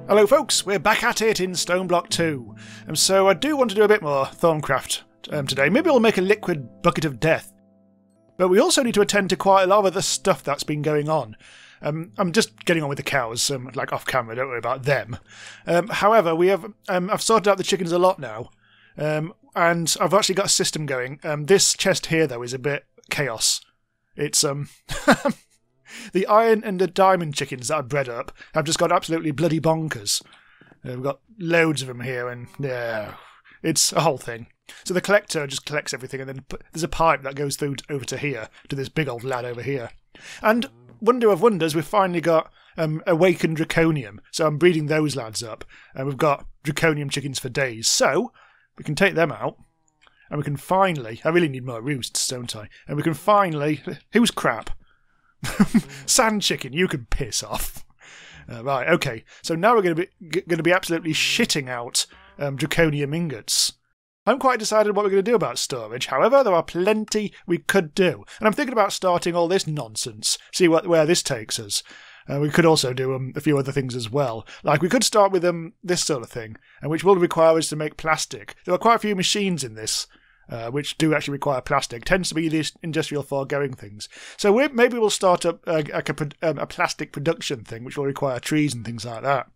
Hello folks, we're back at it in Stoneblock 2. So I do want to do a bit more Thaumcraft today. Maybe we'll make a liquid bucket of death. But we also need to attend to quite a lot of the stuff that's been going on. I'm just getting on with the cows, like off camera, don't worry about them. However, I've sorted out the chickens a lot now. And I've actually got a system going. This chest here though is a bit chaos. It's the iron and the diamond chickens that I've bred up have just got absolutely bloody bonkers. We've got loads of them here, and yeah, it's a whole thing. So the collector just collects everything, and then there's a pipe that goes through over to here, to this big old lad over here. And wonder of wonders, we've finally got awakened draconium. So I'm breeding those lads up, and we've got draconium chickens for days. So we can take them out, and we can finally... I really need more roosts, don't I? And we can finally... Who's crap? Sand chicken, you can piss off. Right, okay. So now we're going to be absolutely shitting out draconium ingots. I haven't quite decided what we're going to do about storage. However, there are plenty we could do. And I'm thinking about starting all this nonsense. See where this takes us. We could also do a few other things as well. Like, we could start with this sort of thing, which will require us to make plastic. There are quite a few machines in this, which do actually require plastic. Tends to be these industrial foregoing things. So maybe we'll start up a plastic production thing, which will require trees and things like that.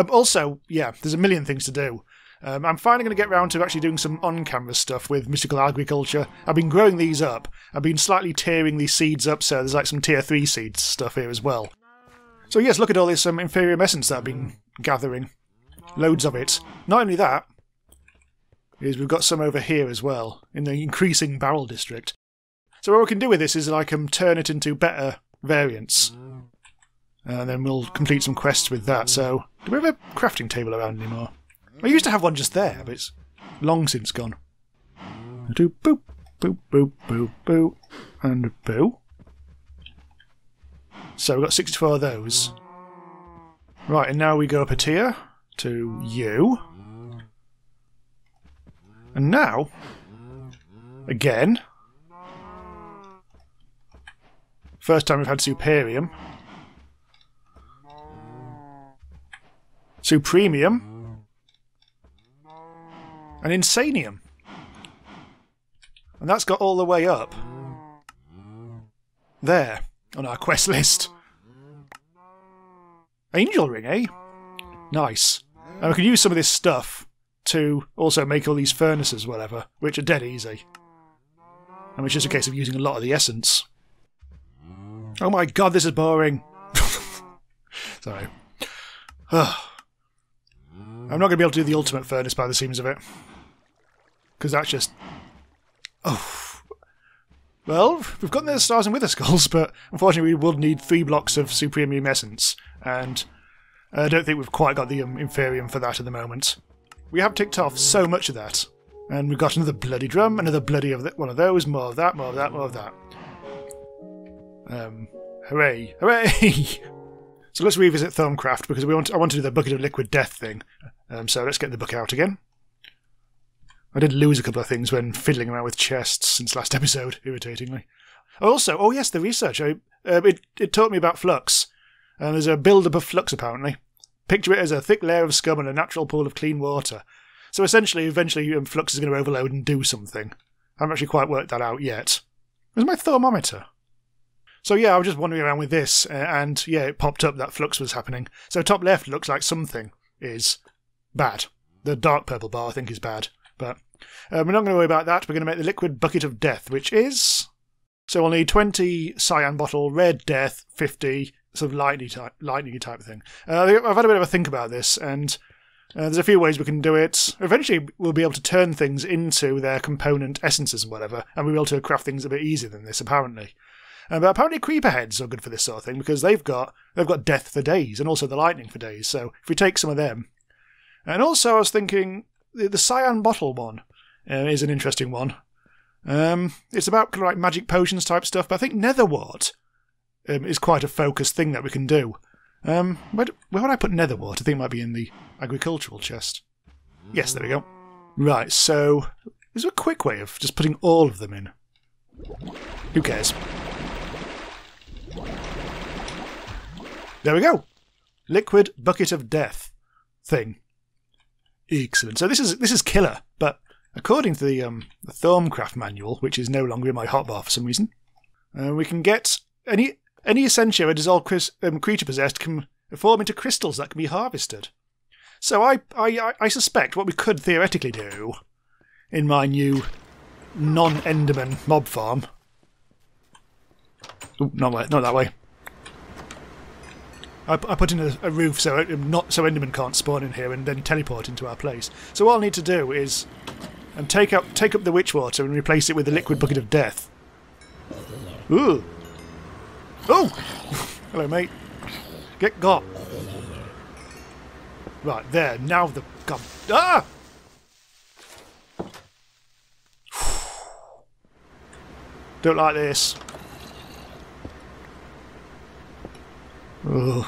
Also, yeah, there's a million things to do. I'm finally going to get round to actually doing some on-camera stuff with mystical agriculture. I've been growing these up. I've been slightly tearing these seeds up, so there's like some tier 3 seeds stuff here as well. So yes, look at all this inferior essence that I've been gathering. Loads of it. Not only that, is we've got some over here as well, in the increasing barrel district. So what we can do with this is like turn it into better variants. And then we'll complete some quests with that. So, do we have a crafting table around anymore? I used to have one just there, but it's long since gone. Do boop, boop, boop, boop, boop, and boo. So we've got 64 of those. Right, and now we go up a tier to you. And now, again, first time we've had supremium. Supremium. And insanium. And that's got all the way up there on our quest list. Angel ring, eh? Nice. And we can use some of this stuff to also make all these furnaces, whatever, which are dead easy. And it's just a case of using a lot of the essence. Oh my god, this is boring. Sorry. I'm not going to be able to do the ultimate furnace by the seams of it. Because that's just... Oh. Well, we've got the stars and wither skulls, but unfortunately we will need 3 blocks of supremium essence, and I don't think we've quite got the inferium for that at the moment. We have ticked off so much of that, and we've got another bloody drum, another bloody one of those, more of that, more of that, more of that. Hooray! Hooray! So let's revisit Thaumcraft, because I want to do the bucket of liquid death thing. So let's get the book out again. I did lose a couple of things when fiddling around with chests since last episode, irritatingly. Also, oh yes, the research. It taught me about flux. There's a build-up of flux, apparently. Picture it as a thick layer of scum and a natural pool of clean water. So essentially, eventually, flux is going to overload and do something. I haven't actually quite worked that out yet. Where's my thermometer? So yeah, I was just wandering around with this, and yeah, it popped up that flux was happening. So top left looks like something is bad. The dark purple bar, I think, is bad. But we're not going to worry about that. We're going to make the liquid bucket of death, which is... So we'll need 20 cyan bottle, red death, 50 sort of lightning type thing. I've had a bit of a think about this, and there's a few ways we can do it. Eventually, we'll be able to turn things into their component essences and whatever, and we'll be able to craft things a bit easier than this, apparently. But apparently creeper heads are good for this sort of thing, because they've got death for days, and also the lightning for days. So if we take some of them... And also I was thinking, the cyan bottle one is an interesting one. It's about kind of like magic potions type stuff, but I think nether wart is quite a focused thing that we can do. Where would I put nether wart? I think it might be in the agricultural chest. Yes, there we go. Right, so is there a quick way of just putting all of them in? Who cares? There we go. Liquid bucket of death thing. Excellent. So this is killer, but according to the Thaumcraft manual, which is no longer in my hotbar for some reason, we can get any Essentia a dissolved creature possessed can form into crystals that can be harvested. So I suspect what we could theoretically do in my new non-Enderman mob farm. Ooh, not that way. I put in a roof so Enderman can't spawn in here and then teleport into our place. So all I need to do is take up the witch water and replace it with the liquid bucket of death. Ooh. Oh! Hello, mate. Get got. Right, there. Now the... God. Ah! Don't like this. Ugh.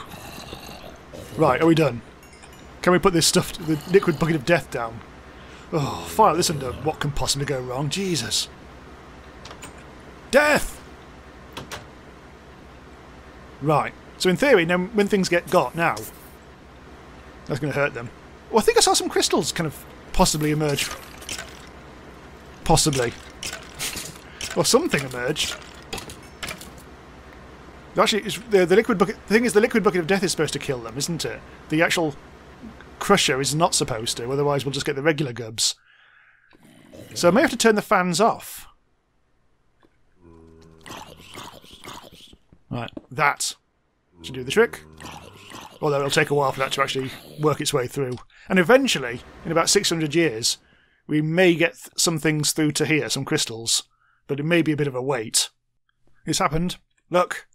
Right, are we done? Can we put this stuff, the liquid bucket of death down? Oh, fire this under what can possibly go wrong. Jesus. Death! Right, so in theory, now when things get got now, that's going to hurt them. Well, I think I saw some crystals kind of possibly emerge. Possibly. Or something emerged. Actually, it's the liquid bucket. The thing is, the liquid bucket of death is supposed to kill them, isn't it? The actual crusher is not supposed to. Otherwise, we'll just get the regular gubs. So I may have to turn the fans off. Right, that should do the trick. Although it'll take a while for that to actually work its way through. And eventually, in about 600 years, we may get some things through to here, some crystals. But it may be a bit of a wait. It's happened. Look.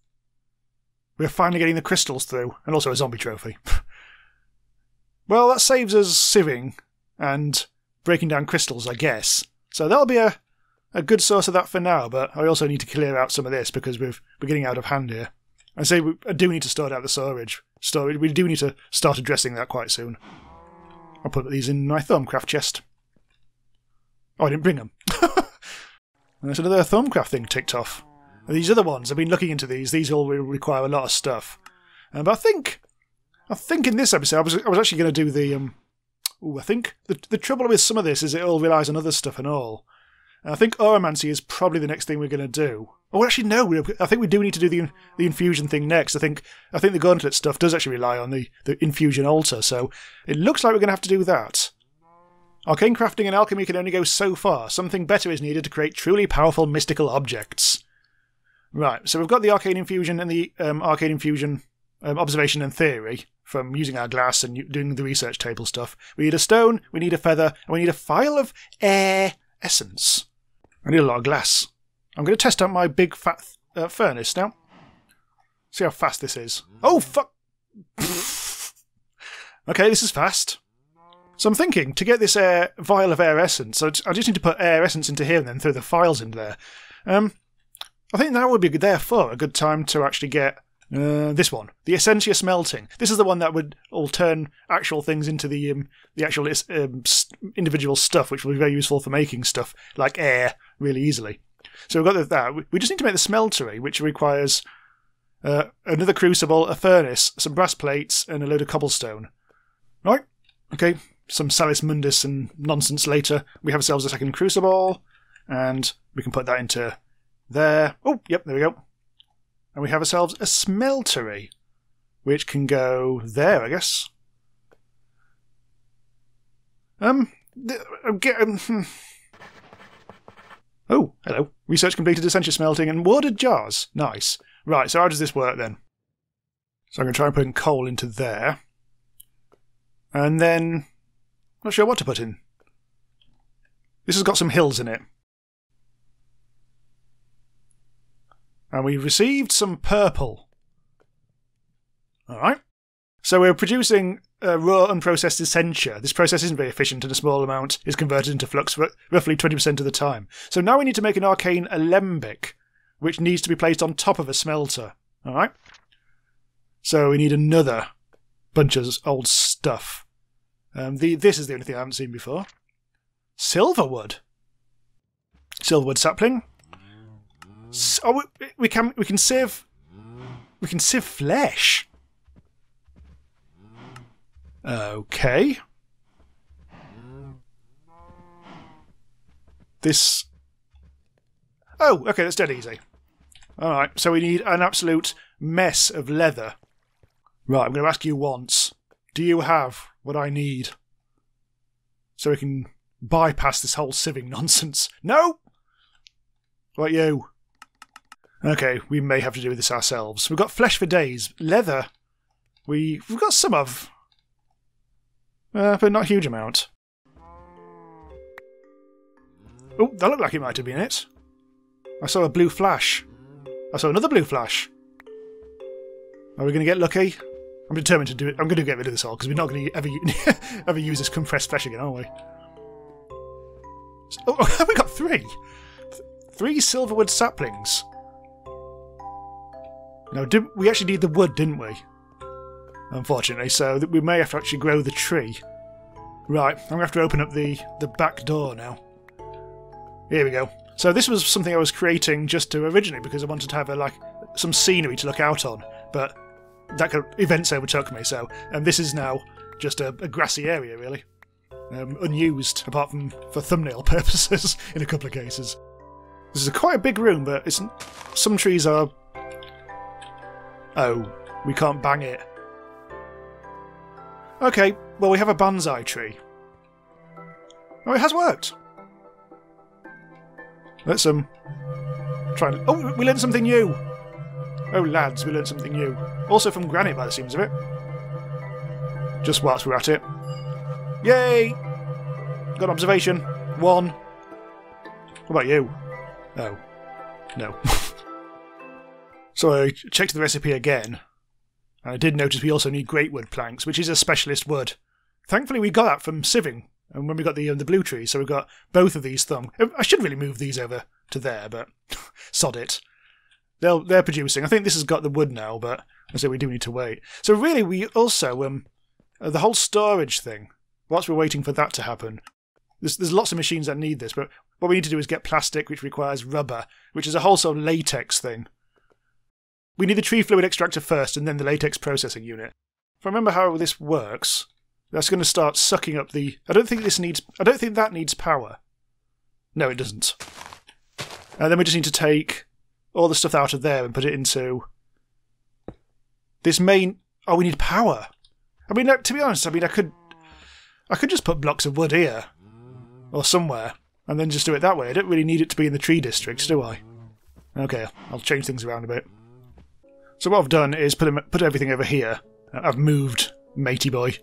We're finally getting the crystals through, and also a zombie trophy. Well, that saves us sieving and breaking down crystals, I guess. So that'll be a good source of that for now, but I also need to clear out some of this because we're getting out of hand here. I say I do need to sort out the storage. We do need to start addressing that quite soon. I'll put these in my Thaumcraft chest. Oh, I didn't bring them. There's another Thaumcraft thing ticked off. These other ones, I've been looking into these. These all require a lot of stuff. But I think in this episode, I was actually going to do the... I think the trouble with some of this is it all relies on other stuff and all. And I think Oromancy is probably the next thing we're going to do. Oh, actually, no. I think we do need to do the infusion thing next. I think the gauntlet stuff does actually rely on the infusion altar, so it looks like we're going to have to do that. Arcane crafting and alchemy can only go so far. Something better is needed to create truly powerful mystical objects. Right, so we've got the arcane infusion and the arcane infusion observation and theory from using our glass and doing the research table stuff. We need a stone, we need a feather, and we need a phial of air essence. I need a lot of glass. I'm going to test out my big fat furnace now. See how fast this is. Oh, fuck! Okay, this is fast. So I'm thinking, to get this vial of air essence, I just need to put air essence into here and then throw the phials into there. I think that would be therefore a good time to actually get this one, the Essentia Smelting. This is the one that would all turn actual things into the actual individual stuff, which will be very useful for making stuff like air really easily. So we've got that. We just need to make the smeltery, which requires another crucible, a furnace, some brass plates, and a load of cobblestone. Right? Okay. Some Salis Mundus and nonsense later. We have ourselves a second crucible, and we can put that into there. Oh, yep, there we go. And we have ourselves a smeltery, which can go there, I guess. Oh, hello. Research completed, Essentia Smelting, and watered jars. Nice. Right, so how does this work then? So I'm going to try and put coal into there. And then... not sure what to put in. This has got some hills in it. And we've received some purple. Alright. So we're producing raw unprocessed Essentia. This process isn't very efficient and a small amount is converted into flux roughly 20% of the time. So now we need to make an arcane alembic, which needs to be placed on top of a smelter. Alright. So we need another bunch of old stuff. This is the only thing I haven't seen before. Silverwood. Silverwood sapling. We can sieve flesh. Okay. This... Oh, okay, that's dead easy. Alright, so we need an absolute mess of leather. Right, I'm going to ask you once. Do you have what I need? So we can bypass this whole sieving nonsense. No! What about you? Okay, we may have to do this ourselves. We've got flesh for days. Leather, we've got some of. But not a huge amount. Oh, that looked like it might have been it. I saw a blue flash. I saw another blue flash. Are we going to get lucky? I'm determined to do it. I'm going to get rid of this all because we're not going to ever use this compressed flesh again, are we? Oh, we got 3. 3 silverwood saplings. Now, we actually need the wood, didn't we? Unfortunately, so we may have to actually grow the tree. Right, I'm going to have to open up the back door now. Here we go. So this was something I was creating just to originally because I wanted to have some scenery to look out on, but events overtook me. So, and this is now just a grassy area, really, unused apart from for thumbnail purposes in a couple of cases. This is quite a big room, but some trees are. Oh, we can't bang it. Okay, well we have a bonsai tree. Oh, it has worked. Let's try and... Oh, we learned something new! Oh lads, we learned something new. Also from granite by the seams of it. Just whilst we're at it. Yay! Got an observation. 1. What about you? Oh. No. So I checked the recipe again. And I did notice we also need great wood planks, which is a specialist wood. Thankfully we got that from sieving. And when we got the blue tree, so we've got both of these I should really move these over to there, but sod it. They're producing. I think this has got the wood now, but I say we do need to wait. So really, we also the whole storage thing. Whilst we're waiting for that to happen, there's lots of machines that need this, but what we need to do is get plastic, which requires rubber, which is a whole sort of latex thing. We need the tree fluid extractor first, and then the latex processing unit. If I remember how this works. That's going to start sucking up the... I don't think that needs power. No, it doesn't. And then we just need to take all the stuff out of there and put it into this main... Oh, we need power. I mean, to be honest, I could just put blocks of wood here or somewhere and then just do it that way. I don't really need it to be in the tree district, do I? Okay, I'll change things around a bit. So what I've done is put everything over here. I've moved, matey boy.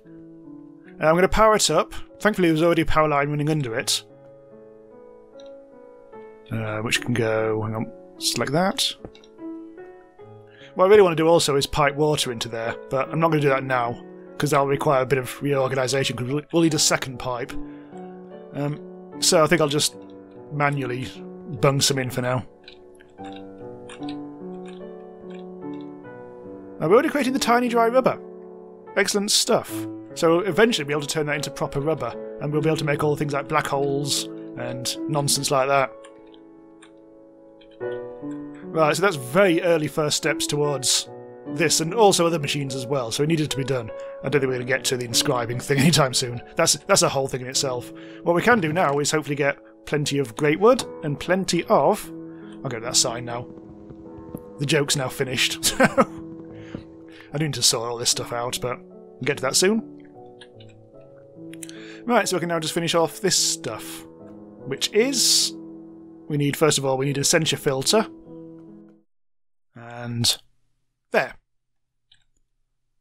I'm going to power it up. Thankfully there's already a power line running under it. Which can go... Hang on. Select that. What I really want to do also is pipe water into there, but I'm not going to do that now, because that'll require a bit of reorganisation, because we'll need a second pipe. So I think I'll just manually bung some in for now. We're already creating the tiny dry rubber. Excellent stuff. So eventually we'll be able to turn that into proper rubber, and we'll be able to make all things like black holes and nonsense like that. Right, so that's very early first steps towards this, and also other machines as well, so it needed to be done. I don't think we're going to get to the inscribing thing anytime soon. That's a whole thing in itself. What we can do now is hopefully get plenty of great wood, and plenty of... I'll go to that sign now. The joke's now finished, so... I do need to sort all this stuff out, but we'll get to that soon. Right, so we can now just finish off this stuff, which is... First of all, we need an Essentia filter. And there.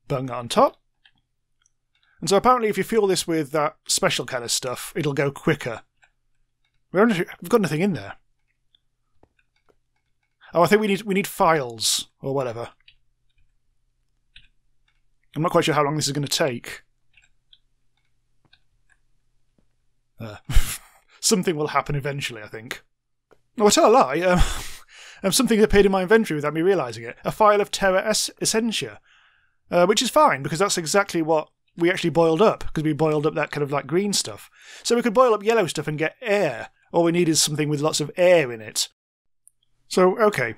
Bung that on top. And so apparently if you fuel this with that special kind of stuff, it'll go quicker. We've got nothing in there. Oh, I think we need files, or whatever. I'm not quite sure how long this is going to take. Something will happen eventually, I think. Oh, I tell a lie. Something appeared in my inventory without me realising it. A file of Terra Essentia. Which is fine, because that's exactly what we actually boiled up, because we boiled up that kind of like green stuff. So we could boil up yellow stuff and get air. All we need is something with lots of air in it. So, okay.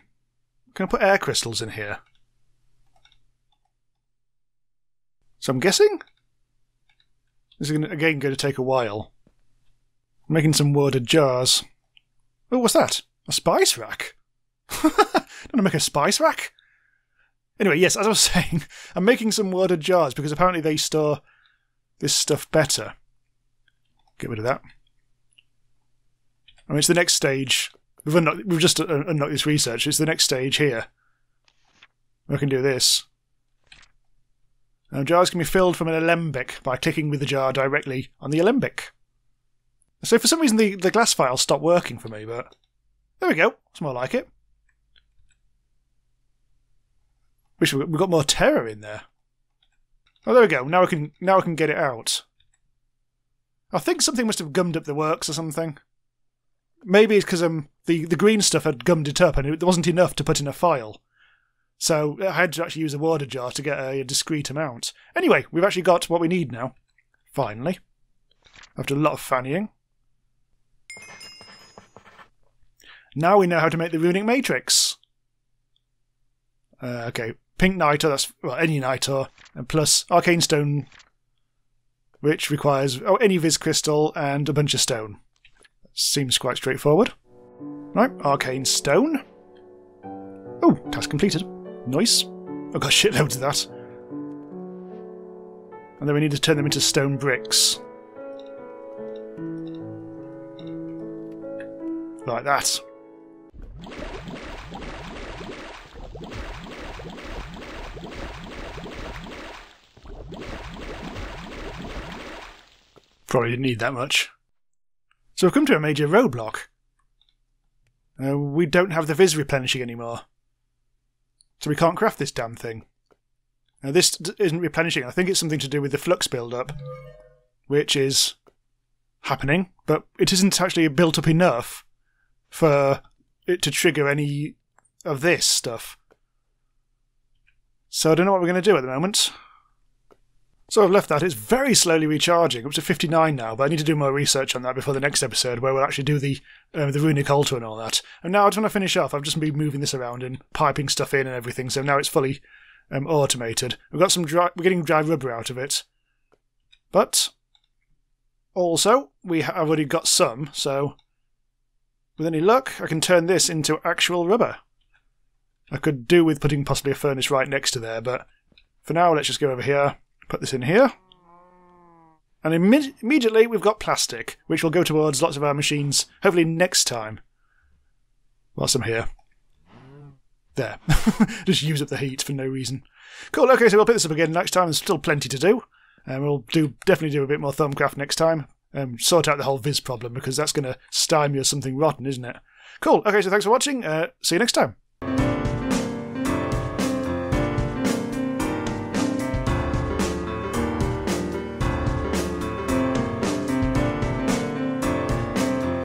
Can I put air crystals in here? So I'm guessing This is again going to take a while. I'm making some water jars. Oh, what's that? A spice rack? Don't I make a spice rack? Anyway, yes, as I was saying, I'm making some water jars because apparently they store this stuff better. Get rid of that. I mean, it's the next stage. We've just unlocked this research. It's the next stage here. I can do this. Now, jars can be filled from an alembic by clicking with the jar directly on the alembic. So for some reason the glass file stopped working for me, but there we go. It's more like it. Wish we got more terror in there. Oh, there we go. Now I can get it out. I think something must have gummed up the works or something. Maybe it's because the green stuff had gummed it up and there wasn't enough to put in a file. So I had to actually use a water jar to get a discrete amount. Anyway, we've actually got what we need now. Finally. After a lot of fannying. Now we know how to make the runic matrix. Okay, pink nitre, that's any nitre, and plus arcane stone, which requires any vis crystal and a bunch of stone. Seems quite straightforward. Right, arcane stone. Oh, task completed. Nice. I've got shitloads of that. And then we need to turn them into stone bricks. Like that. Probably didn't need that much. So we've come to a major roadblock. We don't have the vis replenishing anymore. So we can't craft this damn thing. Now this isn't replenishing. I think it's something to do with the flux build-up, which is happening, but it isn't actually built up enough for it to trigger any of this stuff. So I don't know what we're going to do at the moment. So I've left that. It's very slowly recharging, up to 59 now, but I need to do more research on that before the next episode, where we'll actually do the runic altar and all that. And now I just want to finish off. I've just been moving this around and piping stuff in and everything, so now it's fully automated. We've got some we're getting dry rubber out of it. But also, I've already got some, so with any luck, I can turn this into actual rubber. I could do with putting possibly a furnace right next to there, but for now, let's just go over here. Put this in here. And immediately we've got plastic, which will go towards lots of our machines, hopefully next time. Whilst I'm here. There. Just use up the heat for no reason. Cool, okay, so we'll pick this up again next time. There's still plenty to do. And we'll definitely do a bit more Thaumcraft next time. Sort out the whole viz problem, because that's going to stymie us something rotten, isn't it? Cool, okay, so thanks for watching. See you next time.